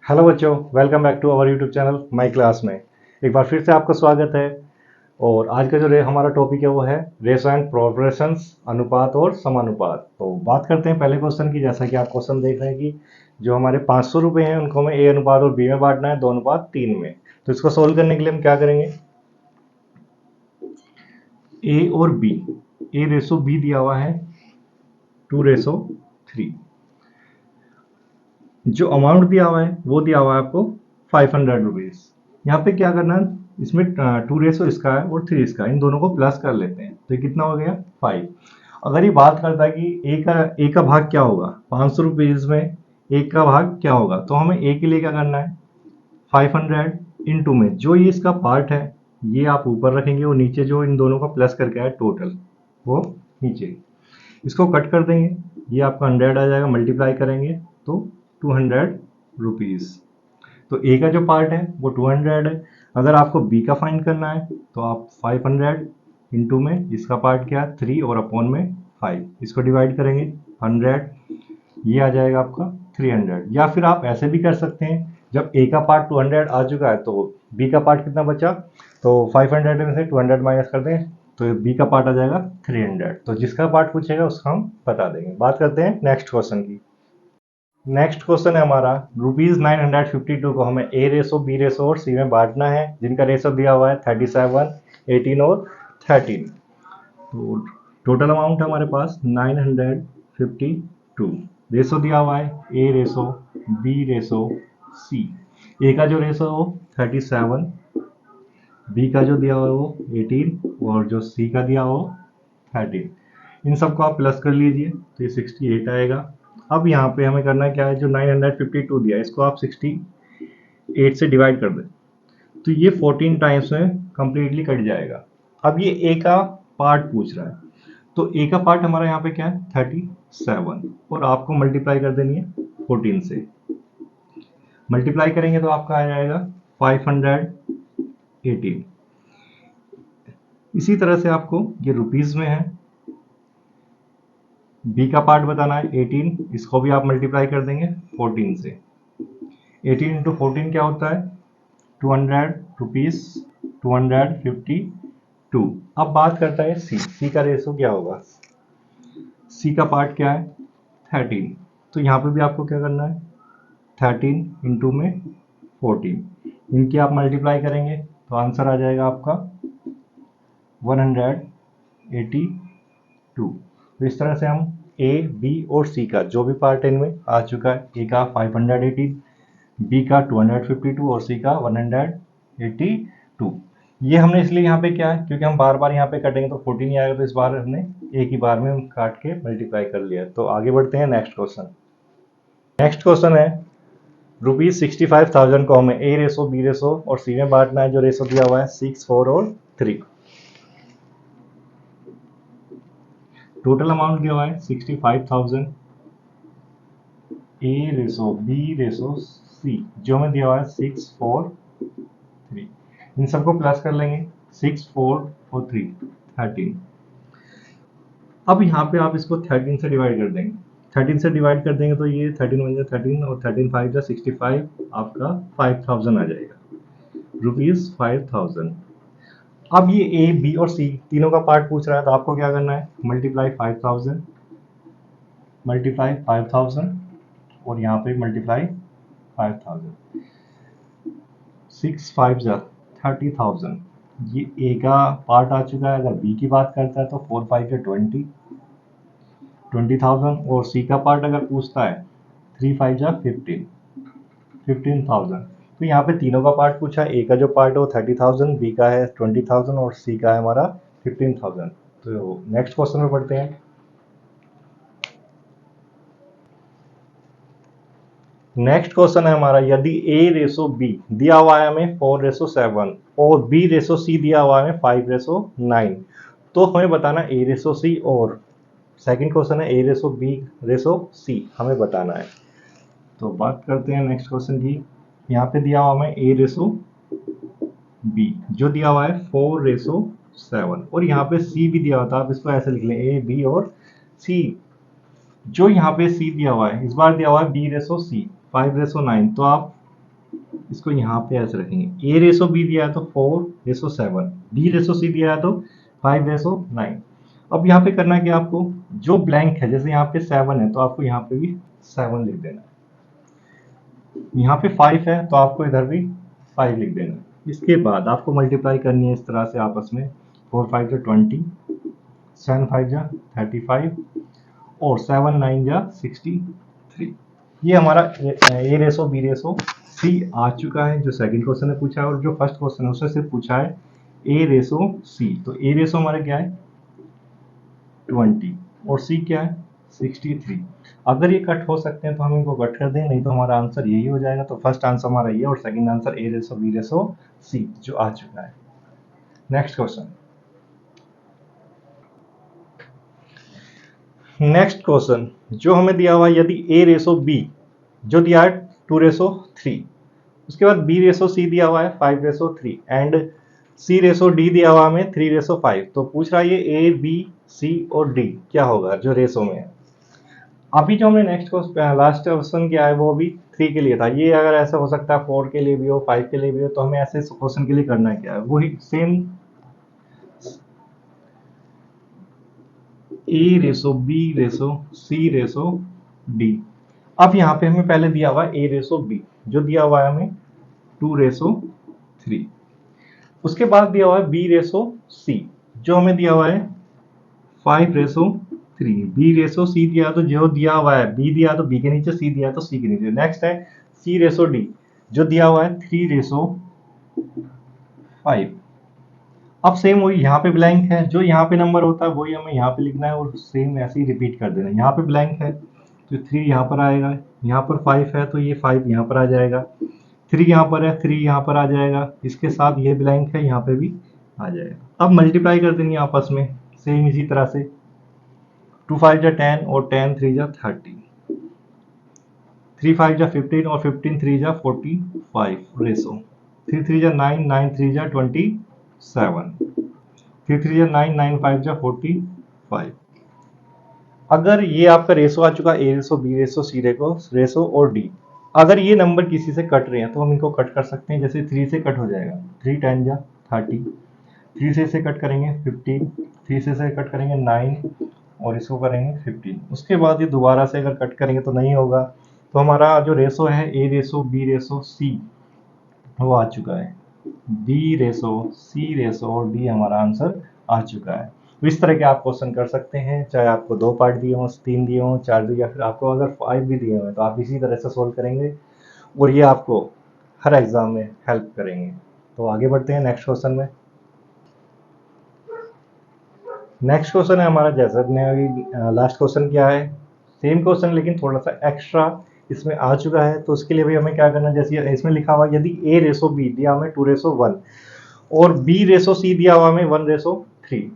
Hello बच्चों, welcome back to our YouTube channel my class में। एक बार फिर से आपका स्वागत है। और आज का जो हमारा टॉपिक है वो है रेशो एंड प्रोपोर्शंस, अनुपात और समानुपात। तो बात करते हैं पहले क्वेश्चन की। जैसा कि आप क्वेश्चन देख रहे हैं कि जो हमारे 500 रुपये हैं उनको हमें ए अनुपात और बी में बांटना है, 2:3 में। तो इसको सोल्व करने के लिए हम क्या करेंगे, ए और बी, ए रेशो बी दिया हुआ है 2:3। जो अमाउंट दिया हुआ है वो दिया हुआ है आपको 500 रुपीज़। यहाँ पे क्या करना है, इसमें 2 रेशो इसका है और 3 इसका, इन दोनों को प्लस कर लेते हैं। तो ये कितना हो गया 5। अगर ये बात करता है कि ए का भाग क्या होगा 500 रुपीज़ में, एक का भाग क्या होगा, तो हमें ए के लिए क्या करना है 500 इंटू में जो ये इसका पार्ट है ये आप ऊपर रखेंगे और नीचे जो इन दोनों का प्लस करके आया टोटल वो नीचे। इसको कट कर देंगे, ये आपका 100 आ जाएगा, मल्टीप्लाई करेंगे तो 200 रुपीज़। तो ए का जो पार्ट है वो 200 है। अगर आपको बी का फाइंड करना है तो आप 500 इंटू में इसका पार्ट क्या है 3 और अपॉन में 5, इसको डिवाइड करेंगे 100, ये आ जाएगा आपका 300। या फिर आप ऐसे भी कर सकते हैं, जब ए का पार्ट 200 आ चुका है तो बी का पार्ट कितना बचा, तो 500 में से 200 माइनस कर दें तो बी का पार्ट आ जाएगा 300। तो जिसका पार्ट पूछेगा उसका हम बता देंगे। बात करते हैं नेक्स्ट क्वेश्चन की। नेक्स्ट क्वेश्चन है हमारा, ₹952 को हमें ए रेशो, बी रेशो और सी में बांटना है, जिनका रेशो दिया हुआ है 37, 18 और 13। तो टोटल अमाउंट है हमारे पास 952। रेशो दिया हुआ है ए रेशो, बी रेशो, सी। ए का जो रेशो है वो 37, बी का जो दिया हुआ है वो 18 और जो सी का दिया हुआ वो 13। इन सबको आप प्लस कर लीजिए तो ये 68 आएगा। अब यहाँ पे हमें करना क्या है, जो 952 दिया है इसको आप 68 से डिवाइड कर दें तो ये 14 टाइम्स में कंप्लीटली कट जाएगा। अब ये ए का पार्ट पूछ रहा है, तो ए का पार्ट हमारा यहाँ पे क्या है 37 और आपको मल्टीप्लाई कर देनी है 14 से। मल्टीप्लाई करेंगे तो आपका आ जाएगा 518। इसी तरह से आपको ये रुपीज़ में है, बी का पार्ट बताना है 18, इसको भी आप मल्टीप्लाई कर देंगे 14 से। 18 इंटू 14 क्या होता है 200 रुपीज़, 252। अब बात करता है सी का रेशो क्या होगा। सी का पार्ट क्या है 13, तो यहाँ पे भी आपको क्या करना है 13 इंटू में 14, इनकी आप मल्टीप्लाई करेंगे तो आंसर आ जाएगा आपका 182। तो इस तरह से हम ए, बी और सी का जो भी पार्ट इनमें आ चुका है, ए का 518, बी का 252 और सी का 182। ये हमने इसलिए यहाँ पे क्या है, क्योंकि हम बार बार यहाँ पे कटेंगे तो 14 ही आएगा, तो इस बार हमने एक ही बार में काट के मल्टीप्लाई कर लिया। तो आगे बढ़ते हैं नेक्स्ट क्वेश्चन। नेक्स्ट क्वेश्चन है, ₹65,000 को हमें ए रेशो, बी रेशो और सी में बांटना है, जो रेशो दिया हुआ है 6, 4 और 3। टोटल अमाउंट दिया हुआ है 65,000, ए रेशो, बी रेशो, सी, जो हमें दिया हुआ है 6, 4, 3। इन सबको प्लस कर लेंगे 6, 4 और 3, 13। अब यहाँ पे आप इसको 13 से डिवाइड कर देंगे। 13 से डिवाइड कर देंगे तो ये 13 1 13 और 13 5 65, आपका 5000 आ जाएगा, ₹5000। अब ये ए, बी और सी तीनों का पार्ट पूछ रहा है, तो आपको क्या करना है मल्टीप्लाई 5000, मल्टीप्लाई 5000 और यहाँ पे मल्टीप्लाई 5000, 6 5 जा 30,000। ये ए का पार्ट आ चुका है। अगर बी की बात करता है तो 4 5 या 20,000 और सी का पार्ट अगर पूछता है 3 5 जा 15,000। तो यहाँ पे तीनों का पार्ट पूछा है, ए का जो पार्ट है वो 30,000, बी का है 20,000 और सी का है हमारा 15,000। तो नेक्स्ट क्वेश्चन में पढ़ते हैं। नेक्स्ट क्वेश्चन है हमारा, यदि ए रेशो बी दिया हुआ है हमें 4:7 और बी रेशो सी दिया हुआ है हमें 5:9, तो हमें बताना ए रेशो सी। और सेकंड क्वेश्चन है ए रेशो बी रेशो सी, हमें बताना है। तो बात करते हैं नेक्स्ट क्वेश्चन की। यहाँ पे दिया हुआ हमें ए रेशो बी, जो दिया हुआ है 4:7 और यहाँ पे सी भी दिया हुआ था, आप इसको ऐसे लिख लें ए, बी और सी। जो यहाँ पे सी दिया हुआ है, इस बार दिया हुआ है बी रेशो सी 5:9, तो आप इसको यहाँ पे ऐसे रखेंगे। ए रेसो बी दिया है तो 4:7, बी रेसो सी दिया है तो 5:9। अब यहाँ पे करना है कि आपको जो ब्लैंक है, जैसे यहाँ पे 7 है तो आपको यहाँ पे भी 7 लिख देना है, यहाँ पे 5 है तो आपको इधर भी 5 लिख देना है। इसके बाद आपको मल्टीप्लाई करनी है इस तरह से आपस में, 4 5 जा 20, 7 5 जा 35 और 7 9 जा 63। ये हमारा ए रेसो बी रेसो सी आ चुका है, जो सेकंड क्वेश्चन ने पूछा है, और जो फर्स्ट क्वेश्चन है उसने सिर्फ पूछा है ए रेसो सी। तो ए रेसो हमारा क्या है 20 और सी क्या है 63। अगर ये कट हो सकते हैं तो हम इनको कट कर दें, नहीं तो हमारा आंसर यही हो जाएगा। तो फर्स्ट आंसर हमारा ये और सेकंड आंसर ए रेसो बी रेसो सी जो आ चुका है। Next question. नेक्स्ट क्वेश्चन जो हमें दिया हुआ है, यदि ए रेसो बी जो दिया है 2:3, उसके बाद बी रेसो सी दिया हुआ है 5:3 एंड सी रेसो डी दिया हुआ हमें 3:5। तो पूछ रहा है ये ए बी सी और डी क्या होगा जो रेसो में है। अभी जो हमने नेक्स्ट लास्ट क्वेश्चन किया है वो अभी 3 के लिए था, ये अगर ऐसा हो सकता है 4 के लिए भी हो 5 के लिए भी हो, तो हमें ऐसे क्वेश्चन के लिए करना क्या है वही सेम, ए रेसो बी रेसो सी रेसो डी। अब यहाँ पे हमें पहले दिया हुआ है ए रेसो बी जो दिया हुआ है हमें 2:3, उसके बाद दिया हुआ है बी रेसो सी जो हमें दिया हुआ है 5:3, बी रेसो सी दिया तो जो दिया हुआ है बी दिया तो बी के नीचे, सी दिया तो सी के नीचे। नेक्स्ट है सी रेसो डी जो दिया हुआ है 3:5। अब सेम वही यहाँ पे ब्लैंक है, जो यहाँ पे नंबर होता है वही हमें यहाँ पे लिखना है और सेम ऐसे ही रिपीट कर देना है। यहाँ पे ब्लैंक है तो 3 यहाँ पर आएगा, यहाँ पर 5 है तो ये 5 यहाँ पर आ जाएगा, 3 यहाँ पर है 3 यहाँ पर आ जाएगा, इसके साथ ये ब्लैंक है यहाँ पे भी आ जाएगा। अब मल्टीप्लाई कर देंगे आपस में सेम इसी तरह से, 2 5 जा 10 और 10 3 जा 30, 3 5 जा 15 और 15 3 जा 45 रेसो, 3 3 जा 9 9 3 जा 27, 3 3 जा 9 9 5 जा 45। अगर ये आपका रेसो आ चुका ए रेसो बी रेसो सी रेसो और डी, अगर ये नंबर किसी से कट रहे हैं तो हम इनको कट कर सकते हैं। जैसे 3 से कट हो जाएगा, 3 10 जा 30, 3 से कट करेंगे 15, 3 से कट करेंगे 9 और इसको करेंगे 15। उसके बाद ये दोबारा से अगर कट करेंगे तो नहीं होगा, तो हमारा जो रेसो है ए रेसो बी रेसो सी वो आ चुका है, बी रेसो सी रेसो और डी हमारा आंसर आ चुका है। तो इस तरह के आप क्वेश्चन कर सकते हैं, चाहे आपको 2 पार्ट दिए हों 3 दिए हों 4 दिए, या फिर आपको अगर 5 भी दिए हुए तो आप इसी तरह से सोल्व करेंगे और ये आपको हर एग्जाम में हेल्प करेंगे। तो आगे बढ़ते हैं नेक्स्ट क्वेश्चन में। नेक्स्ट क्वेश्चन है हमारा, जैसा हमने अभी लास्ट क्वेश्चन किया है सेम क्वेश्चन लेकिन थोड़ा सा एक्स्ट्रा इसमें आ चुका है। तो उसके लिए भी हमें क्या करना है, जैसे इसमें लिखा हुआ यदि ए रेसो बी दिया हमें 2:1 और बी रेसो सी दिया हुआ हमें 1:3,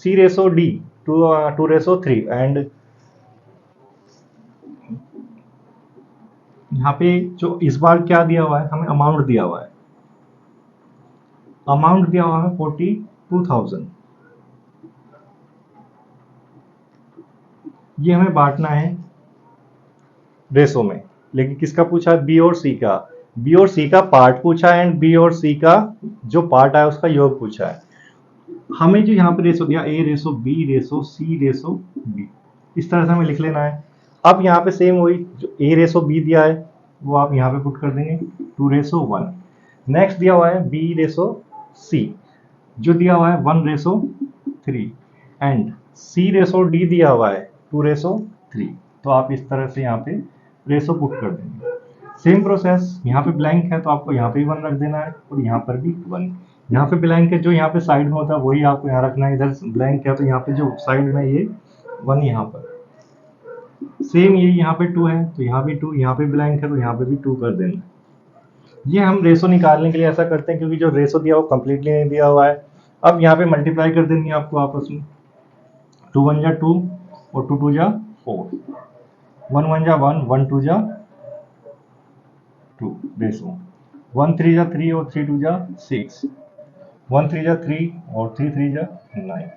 सी रेसो डी 2:3 एंड यहाँ पे जो इस बार क्या दिया हुआ है हमें अमाउंट दिया हुआ है, अमाउंट दिया हुआ है 42,000। ये हमें बांटना है रेसो में, लेकिन किसका पूछा है बी और सी का, बी और सी का पार्ट पूछा है एंड बी और सी का जो पार्ट आया उसका योग पूछा है। हमें जो यहाँ पे रेसो दिया ए रेसो बी रेसो सी रेसो डी, इस तरह से हमें लिख लेना है। अब यहाँ पे सेम वही जो ए रेसो बी दिया है वो आप यहाँ पे पुट कर देंगे 2:1। नेक्स्ट दिया हुआ है बी रेसो सी जो दिया हुआ है 1:3 एंड सी रेसो डी दिया हुआ है 2:3। तो आप इस तरह से यहाँ पे रेसो पुट कर देंगे। सेम प्रोसेस, यहाँ पे ब्लैंक है तो आपको यहाँ पे भी 1 रख देना है और यहाँ पर भी 1। यहाँ पे ब्लैंक है जो यहाँ पे साइड में होता है वही आपको यहाँ रखना है, इधर ब्लैंक है तो यहाँ पे जो साइड में ये 1 यहाँ पर। सेम ये यहाँ पे 2 है तो यहाँ भी 2, यहाँ पे ब्लैंक है तो यहाँ पे भी 2 कर देना। ये हम रेसो निकालने के लिए ऐसा करते हैं क्योंकि जो रेसो दिया वो कंप्लीटली नहीं दिया हुआ है। अब यहाँ पे मल्टीप्लाई कर देंगे आपको आपस में, 2 1 जा 2 और 2 2 जा 4, 1 1 जा 1, 1 2 जा 2 रेसो, 1 3 जा 3 और 3 2 जा 6, 1 3 जा 3 और 3 3 जा 9।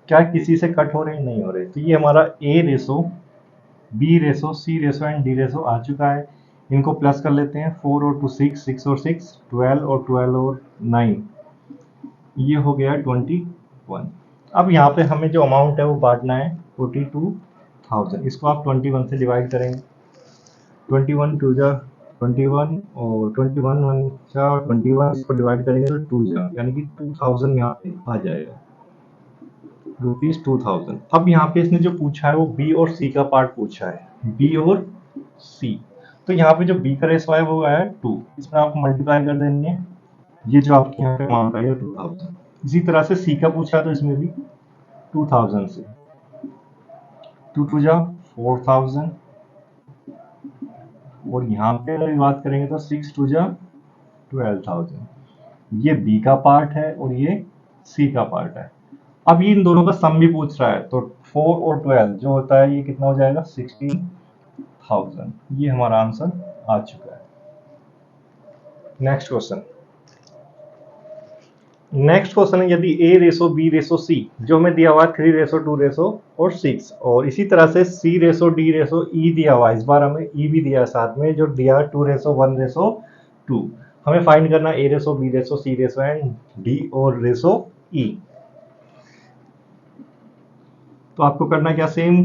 क्या किसी से कट हो रहे नहीं हो रहे। तो ये हमारा ए रेसो बी रेसो सी रेसो एंड डी रेसो आ चुका है। इनको प्लस कर लेते हैं, 4 और 2 6, 6 और 6 12 और 12 और 9, ये हो गया 21। अब यहाँ पे हमें जो अमाउंट है वो बांटना है 42,000। इसको आप 21 से डिवाइड करेंगे, 21 टू जा 21 और 21 वन जा 21, इसको डिवाइड करेंगे तो 2 जा, यानी कि 2000 यहाँ पे आ जाएगा, ₹2000। अब यहाँ पे इसने जो पूछा है वो बी और सी का पार्ट पूछा है, बी और सी। तो यहाँ पे जो बी का रेशो है वो आया 2, इसमें आप मल्टीप्लाई कर देंगे, ये जो आपके यहाँ पे अमाउंट आएगा 2000। इसी तरह से सी का पूछा तो इसमें भी 2000 से 2 टू जा 4000, और यहाँ पे अगर बात करेंगे तो 6 टू जा 12,000। ये बी का पार्ट है और ये सी का पार्ट है। अब ये इन दोनों का सम भी पूछ रहा है, तो 4 और 12 जो होता है ये कितना हो जाएगा 16,000। ये हमारा आंसर आ चुका है। नेक्स्ट क्वेश्चन, है यदि a ratio b ratio c, जो हमें दिया हुआ है 3 रेशो 2 रेशो और 6, और इसी तरह से c ratio d ratio e दिया हुआ है, इस बार हमें e भी दिया है साथ में, जो दिया है 2 रेशो 1 रेशो 2। हमें फाइंड करना है a ratio b ratio c ratio and d और रेशो e। तो आपको करना क्या, same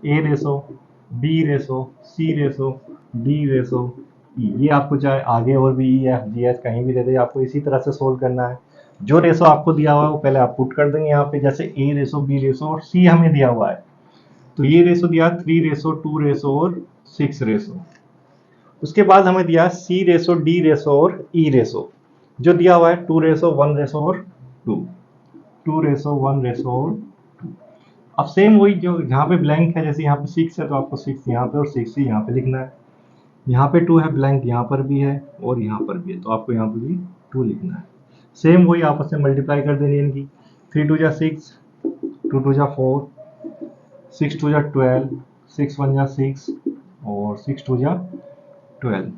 a ratio b ratio c ratio d ratio e, ये आपको चाहे आगे और भी e f g h कहीं भी दे दे, आपको इसी तरह से सोल्व करना है। जो रेशो आपको दिया हुआ है वो पहले आप पुट कर देंगे यहाँ पे, जैसे a रेशो b रेशो और c हमें दिया हुआ है, तो ये रेशो दिया 3 रेशो 2 रेशो और 6 रेशो। उसके बाद हमें दिया c रेशो d रेशो और e रेशो, जो दिया हुआ है 2 रेशो 1 रेशो और 2 रेशो 1 रेशो और 2। अब सेम वही, जो यहाँ पे ब्लैंक है, जैसे यहाँ पे 6 है तो आपको 6 यहाँ पे और 6 ही यहाँ पे लिखना है। यहाँ पे 2 है ब्लैंक, यहाँ पर भी है और यहाँ पर भी है, तो आपको यहाँ पे भी 2 लिखना है। सेम वही आपस में मल्टीप्लाई कर देनी है इनकी, 3 टू जा 6, 2 टू जा 4, 6 टू जा 12, 6 1 जा 6 और 6 टू जा 12।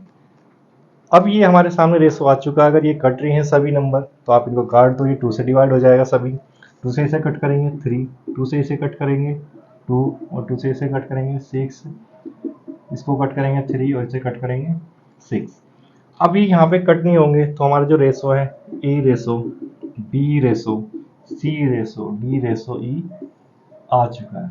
अब ये हमारे सामने रेशो आ चुका है। अगर ये कट रही हैं सभी नंबर तो आप इनको काट दो, ये 2 से डिवाइड हो जाएगा सभी। 2 से इसे कट करेंगे 3, 2 से इसे कट करेंगे 2 और 2 से इसे कट करेंगे 6, इसको कट करेंगे 3 और इसे कट करेंगे 6। अभी यहाँ पे कट नहीं होंगे, तो हमारा जो रेशो है a ratio b ratio c ratio d ratio e आ चुका है।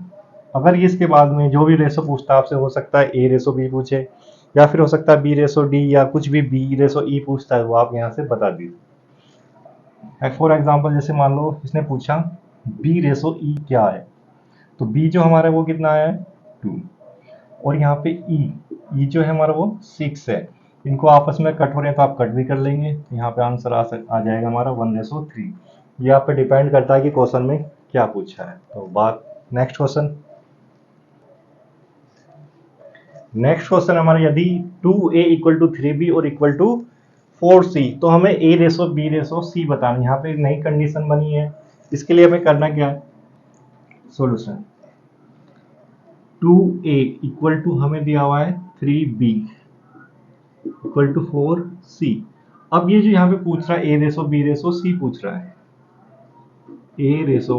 अगर ये इसके बाद में जो भी रेशो पूछता है आपसे, हो सकता है a रेशो b पूछे, या फिर हो सकता है b रेशो d, या कुछ भी b रेशो e पूछता है, वो आप यहाँ से बता दीजिए। फॉर एग्जाम्पल जैसे मान लो इसने पूछा b रेशो e क्या है, तो b जो हमारा वो कितना है 2, और यहाँ पे e जो है हमारा वो 6 है। इनको आपस में कट हो रहे हैं तो आप कट भी कर लेंगे, यहाँ पे आंसर आ जाएगा हमारा 1:3। ये आप पे डिपेंड करता है कि क्वेश्चन में क्या पूछा है। तो बात नेक्स्ट क्वेश्चन हमारा, यदि 2a इक्वल टू 3b और इक्वल टू 4c, तो हमें a ratio b ratio c बताना है। यहाँ पे नई कंडीशन बनी है, इसके लिए हमें करना क्या है, सोल्यूशन 2a इक्वल टू हमें दिया हुआ है 3b इक्वल टू 4c। अब ये जो यहाँ पे पूछ रहा है a ratio b ratio c पूछ रहा है, a ratio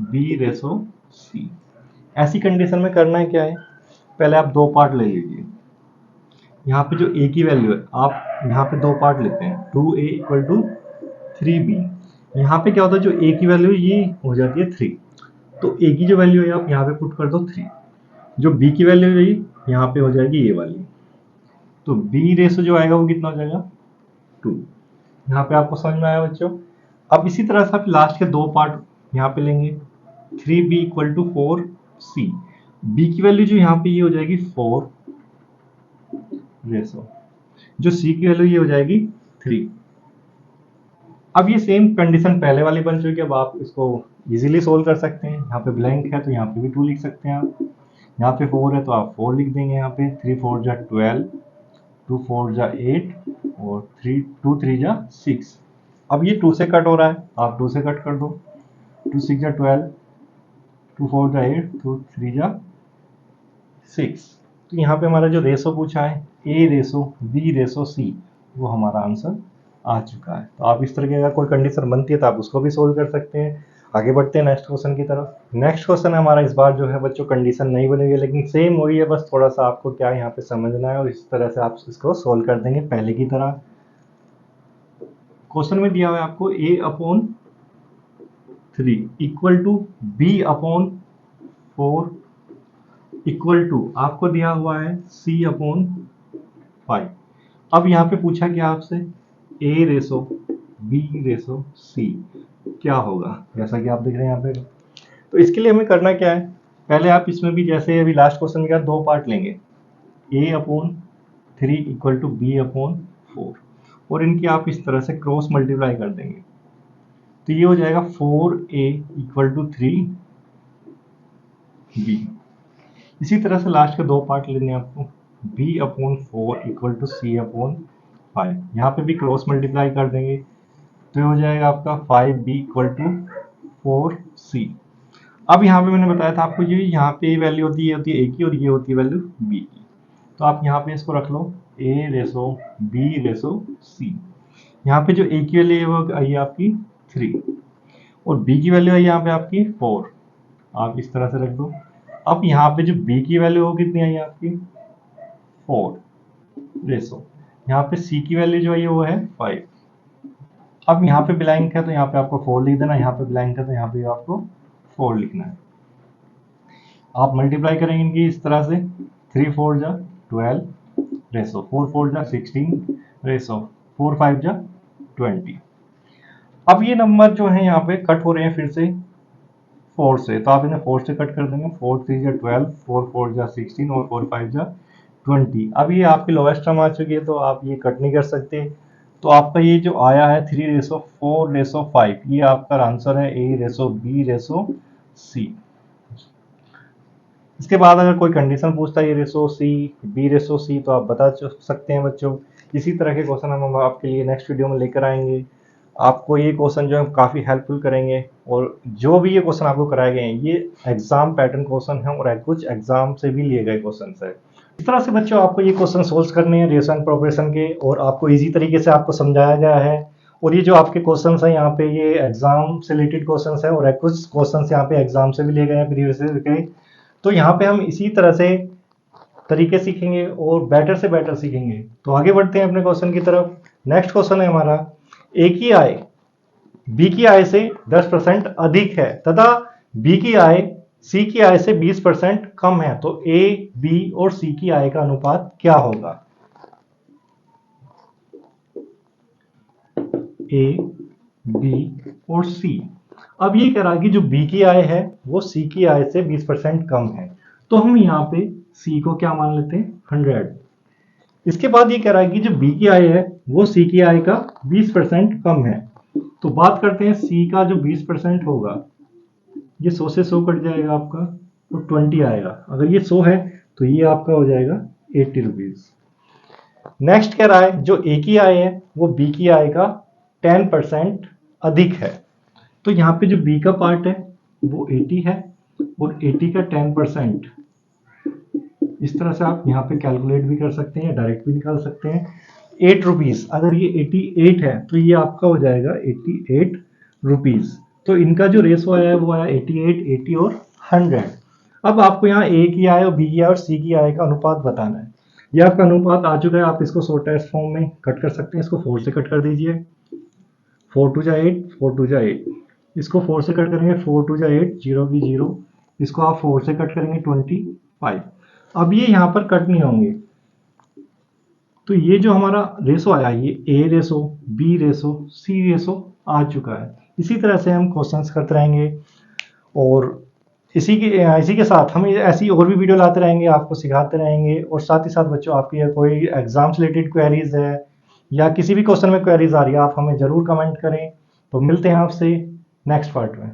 b ratio c, ऐसी कंडीशन में करना है क्या है, पहले आप दो पार्ट ले लीजिए। यहाँ पे जो a की वैल्यू है, आप यहाँ पे दो पार्ट लेते हैं, 2a इक्वल टू 3b। यहाँ पे क्या होता है, जो a की वैल्यू ये हो जाती है 3, तो a की जो वैल्यू है आप यहाँ पे पुट कर दो 3, जो b की वैल्यू है यहाँ पे हो जाएगी ये वाली, तो b रेशो जो आएगा वो कितना हो जाएगा 2। यहाँ पे आपको समझ में आया बच्चों। अब इसी तरह से आप लास्ट के दो पार्ट यहाँ पे लेंगे, 3b equal to 4c, b की वैल्यू जो यहाँ पे ये हो जाएगी 4 रेशो, जो c की वैल्यू ये हो जाएगी 3। अब ये सेम कंडीशन पहले वाली बन चुकी है, अब आप इसको इजीली सोल्व कर सकते हैं। यहाँ पे ब्लैंक है तो यहाँ पे भी 2 लिख सकते हैं आप, यहाँ पे 4 है तो आप 4 लिख देंगे, यहाँ पे 3 4 जा 12, 2 4 जा 8 और 2 3 जा 6। अब ये 2 से कट हो रहा है, आप 2 से कट कर दो, 2 6 जा 12, 2 4 जा 8, 2 3 जा 6। तो यहाँ पे हमारा जो रेशो पूछा है a ratio b ratio c, वो हमारा आंसर आ चुका है। तो आप इस तरह की अगर कोई कंडीशन बनती है तो आप उसको भी सोल्व कर सकते हैं। आगे बढ़ते हैं नेक्स्ट क्वेश्चन की तरफ। नेक्स्ट क्वेश्चन हमारा इस बार जो है बच्चों कंडीशन नहीं बनेगी, लेकिन सेम वही है, बस थोड़ा सा आपको क्या यहाँ पे समझना है और इस तरह से आप इसको सोल्व कर देंगे पहले की तरह। क्वेश्चन में दिया हुआ है आपको a/3 equal to b/4 equal to आपको दिया हुआ है c/5। अब यहाँ पे पूछा क्या आपसे a/b/c क्या होगा, जैसा कि आप देख रहे हैं यहाँ पे। तो इसके लिए हमें करना क्या है, पहले आप इसमें भी जैसे अभी लास्ट क्वेश्चन का दो पार्ट लेंगे, a/3 इक्वल टू b/4 और इनकी आप इस तरह से क्रॉस मल्टीप्लाई कर देंगे, तो ये हो जाएगा 4a इक्वल टू 3b। इसी तरह से लास्ट के दो पार्ट लेने हैं आपको, b/4 इक्वल टू c/5। यहाँ पे भी क्रॉस मल्टीप्लाई कर देंगे, तो ये हो जाएगा आपका 5b इक्वल टू 4c। अब यहाँ पे मैंने बताया था आपको, ये यहाँ पे वैल्यू होती है a की और ये होती है वैल्यू b की, तो आप यहाँ पे इसको रख लो a/b/c। यहाँ पे जो a की वैल्यू है वो आई है आपकी 3 और b की वैल्यू आई यहाँ पे आपकी 4, आप इस तरह से रख दो। अब यहाँ पे जो b की वैल्यू हो कितनी आई आपकी 4 रेसो, यहाँ पे c की वैल्यू जो है वो है 5। अब यहाँ पे ब्लैंक है तो यहाँ पे आपको 4 लिख देना, यहाँ पे ब्लैंक है तो यहाँ पे आपको 4 लिखना है। आप मल्टीप्लाई करेंगे इनकी इस तरह से, 3 4 जा 12 रेसो, 4 4 जा 16 रेसो, 4 5 जा 20। अब ये नंबर जो है यहाँ पे कट हो रहे हैं फिर से 4 से, तो आप इन्हें 4 से कट कर देंगे, 4 3 जा 12, 4 4 जा 16 और 4 5 जा 20। अब ये आपकी लोएस्ट टर्म आ चुकी है तो आप ये कट नहीं कर सकते, तो आपका ये जो आया है 3/4/5, ये आपका आंसर है a/b/c। इसके बाद अगर कोई कंडीशन पूछता है a/c b/c तो आप बता सकते हैं बच्चों। इसी तरह के क्वेश्चन हम आपके लिए नेक्स्ट वीडियो में लेकर आएंगे। आपको ये क्वेश्चन जो है काफ़ी हेल्पफुल करेंगे, और जो भी ये क्वेश्चन आपको कराए गए हैं ये एग्जाम पैटर्न क्वेश्चन है और कुछ एग्जाम से भी लिए गए क्वेश्चन है। इस तरह से बच्चों आपको ये क्वेश्चन सोल्व करने हैं रेशो एंड प्रोपोर्शन के, और आपको इजी तरीके से आपको समझाया गया है। और ये जो आपके क्वेश्चंस हैं यहाँ पे ये एग्जाम से रिलेटेड क्वेश्चंस है और कुछ क्वेश्चंस यहाँ पे एग्जाम से भी लिए गए हैं प्रीवियस के। तो यहाँ पे हम इसी तरह से तरीके सीखेंगे और बेटर से बेटर सीखेंगे। तो आगे बढ़ते हैं अपने क्वेश्चन की तरफ। नेक्स्ट क्वेश्चन है हमारा, ए की आय बी की आय से 10% अधिक है तथा बी की आय सी की आय से 20% कम है, तो ए बी और सी की आय का अनुपात क्या होगा। ए बी और सी। अब ये कह रहा है कि जो बी की आय है वो सी की आय से 20% कम है, तो हम यहाँ पे सी को क्या मान लेते हैं 100। इसके बाद ये कह रहा है कि जो बी की आय है वो सी की आय का 20% कम है, तो बात करते हैं सी का जो 20% होगा, ये 100 से 100 कट जाएगा आपका तो 20 आएगा। अगर ये 100 है तो ये आपका हो जाएगा 80 रुपीज। नेक्स्ट कह रहा है जो ए की आय है वो बी की आय का 10% अधिक है, तो यहाँ पे जो बी का पार्ट है वो 80 है और 80 का 10%, इस तरह से आप यहाँ पे कैलकुलेट भी कर सकते हैं, डायरेक्ट भी निकाल सकते हैं। 8 रुपीज, अगर ये 88 है तो ये आपका हो जाएगा 88 रुपीज। तो इनका जो रेशो आया है वो आया 88, 80 और 100। अब आपको यहाँ ए की आय और बी की आय और सी की आय का अनुपात बताना है। ये आपका अनुपात आ चुका है, आप इसको शॉर्टेस्ट फॉर्म में कट कर सकते हैं। इसको 4 से कट कर दीजिए, 4 2 जा 8, 4 2 जा 8। इसको 4 से कट करेंगे, 4 2 जा 8, 0 की 0। इसको आप 4 से कट करेंगे 25। अब ये यहाँ पर कट नहीं होंगे, तो ये जो हमारा रेशो आया ये ए रेशो बी रेशो सी रेशो आ चुका है। इसी तरह से हम क्वेश्चंस करते रहेंगे और इसी के साथ हम ऐसी और भी वीडियो लाते रहेंगे, आपको सिखाते रहेंगे। और साथ ही साथ बच्चों आपकी कोई एग्जाम से रिलेटेड क्वेरीज है या किसी भी क्वेश्चन में क्वेरीज आ रही है आप हमें ज़रूर कमेंट करें। तो मिलते हैं आपसे नेक्स्ट पार्ट में।